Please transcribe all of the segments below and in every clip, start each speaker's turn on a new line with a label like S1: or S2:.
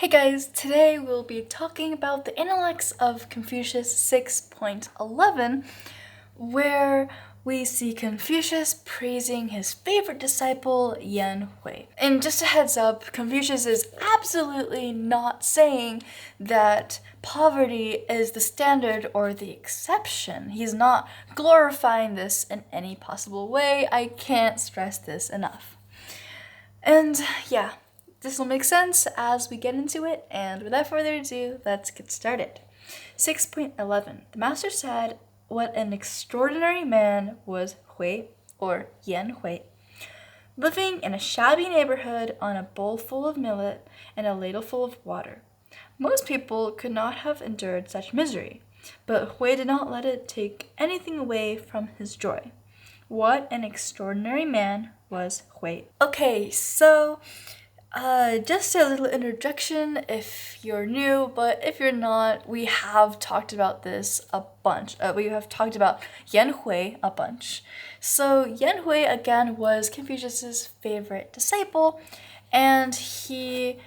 S1: Hey guys, today we'll be talking about the Analects of Confucius 6.11, where we see Confucius praising his favorite disciple, Yan Hui. And just a heads up, Confucius is absolutely not saying that poverty is the standard or the exception. He's not glorifying this in any possible way. I can't stress this enough. And yeah, this will make sense as we get into it, and without further ado, let's get started. 6.11. The master said, "What an extraordinary man was Hui, or Yan Hui, living in a shabby neighborhood on a bowl full of millet and a ladle full of water. Most people could not have endured such misery, but Hui did not let it take anything away from his joy. What an extraordinary man was Hui." Okay, so just a little introduction if you're new, but if you're not, we have talked about this a bunch. We have talked about Yan Hui a bunch. So Yan Hui, again, was Confucius's favorite disciple, and he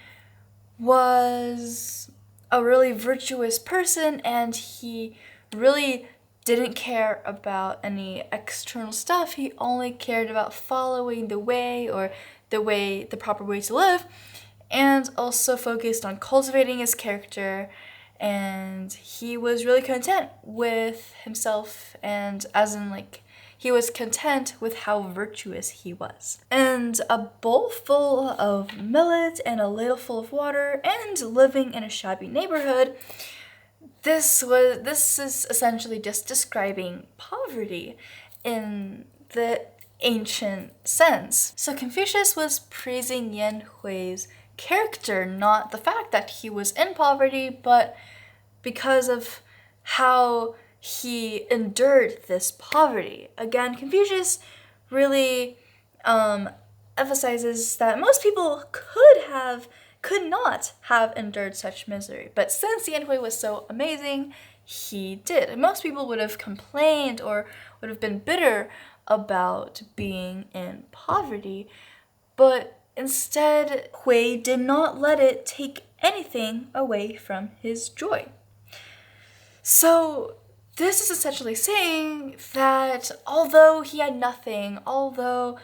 S1: was a really virtuous person, and he really didn't care about any external stuff. He only cared about following the way, or the proper way to live, and also focused on cultivating his character. And he was really content with himself, and as in, like, he was content with how virtuous he was. And a bowl full of millet and a ladle full of water, and living in a shabby neighborhood. This is essentially just describing poverty in the ancient sense. So Confucius was praising Yan Hui's character, not the fact that he was in poverty, but because of how he endured this poverty. Again, Confucius really emphasizes that most people could not have endured such misery. But since Yan Hui was so amazing, he did. And most people would have complained or would have been bitter about being in poverty, but instead, Hui did not let it take anything away from his joy. So this is essentially saying that although he had nothing, although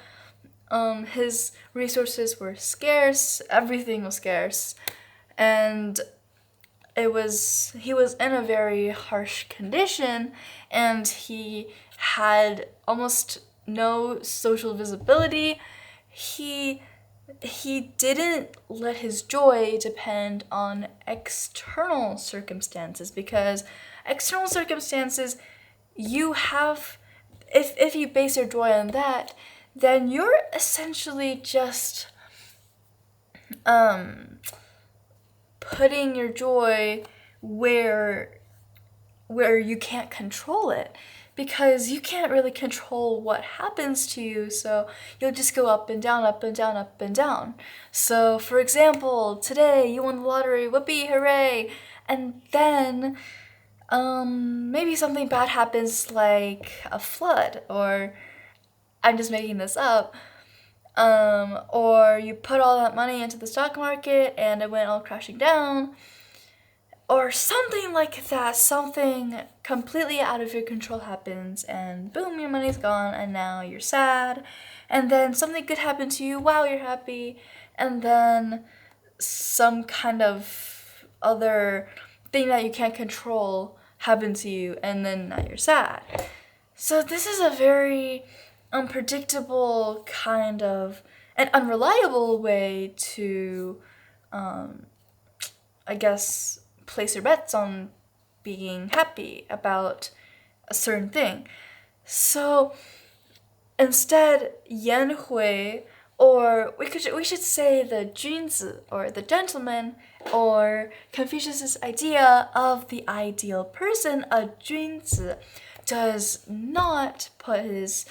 S1: his resources were scarce, everything was scarce, and he was in a very harsh condition, and he had almost no social visibility. He didn't let his joy depend on external circumstances, because external circumstances, you have, if you base your joy on that, then you're essentially just putting your joy where you can't control it, because you can't really control what happens to you, so you'll just go up and down, up and down, up and down. So for example, today you won the lottery, whoopee, hooray, and then maybe something bad happens, like a flood, or I'm just making this up, or you put all that money into the stock market and it went all crashing down, or something like that. Something completely out of your control happens, and boom, your money's gone, and now you're sad. And then something good happened to you, wow, you're happy. And then some kind of other thing that you can't control happened to you, and then now you're sad. So this is a very unpredictable kind of an unreliable way to I guess place your bets on being happy about a certain thing. So instead, Yan Hui, or we should say the Junzi, or the gentleman, or Confucius's idea of the ideal person, a Junzi, does not put his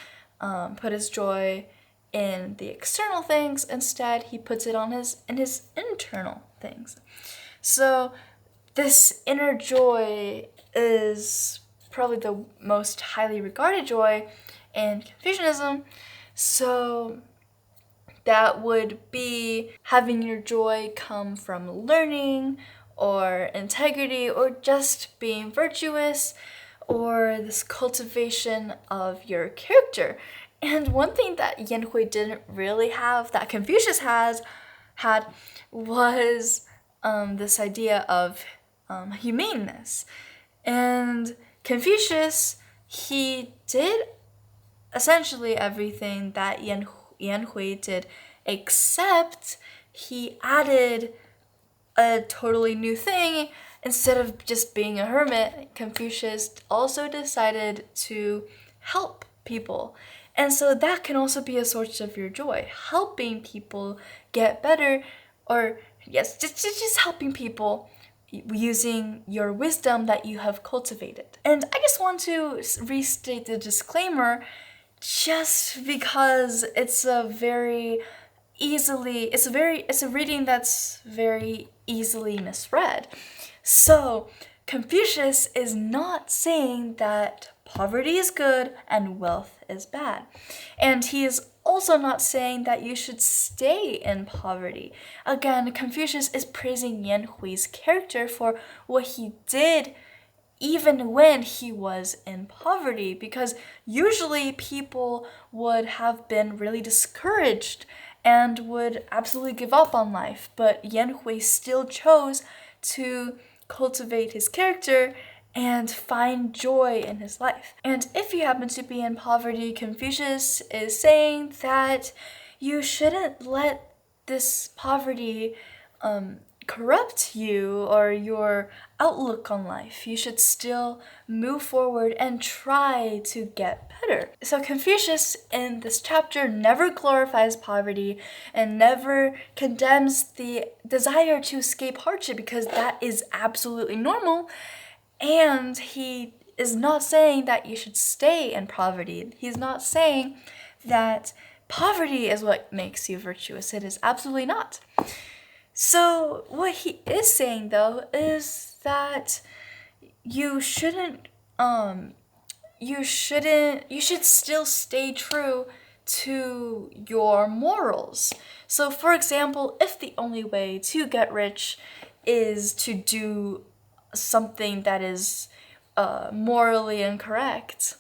S1: joy in the external things. Instead, he puts it in his internal things. So this inner joy is probably the most highly regarded joy in Confucianism. So that would be having your joy come from learning or integrity or just being virtuous or this cultivation of your character. And one thing that Yan Hui didn't really have that Confucius had was this idea of humaneness. And Confucius, he did essentially everything that Yan Hui did, except he added a totally new thing. Instead of just being a hermit, Confucius also decided to help people. And so that can also be a source of your joy, helping people get better, or yes, just helping people using your wisdom that you have cultivated. And I just want to restate the disclaimer just because it's a reading that's very easily misread. So Confucius is not saying that poverty is good and wealth is bad. And he is also not saying that you should stay in poverty. Again, Confucius is praising Yan Hui's character for what he did even when he was in poverty, because usually people would have been really discouraged and would absolutely give up on life. But Yan Hui still chose to cultivate his character and find joy in his life. And if you happen to be in poverty, Confucius is saying that you shouldn't let this poverty corrupt you or your outlook on life. You should still move forward and try to get better. So Confucius in this chapter never glorifies poverty and never condemns the desire to escape hardship, because that is absolutely normal. And he is not saying that you should stay in poverty. He's not saying that poverty is what makes you virtuous. It is absolutely not. So what he is saying though is that you should still stay true to your morals. So for example, if the only way to get rich is to do something that is morally incorrect,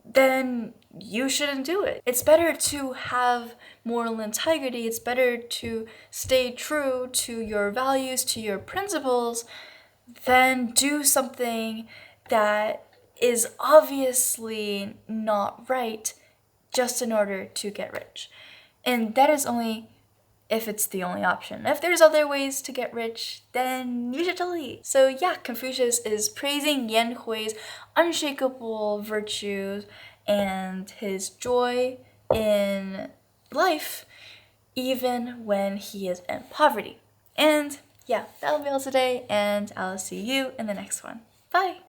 S1: then you shouldn't do it. It's better to have moral integrity. It's better to stay true to your values, to your principles, than do something that is obviously not right just in order to get rich. And that is only if it's the only option. If there's other ways to get rich, then you should totally. So yeah, Confucius is praising Yan Hui's unshakable virtues and his joy in life, even when he is in poverty. And yeah, that'll be all today, and I'll see you in the next one. Bye!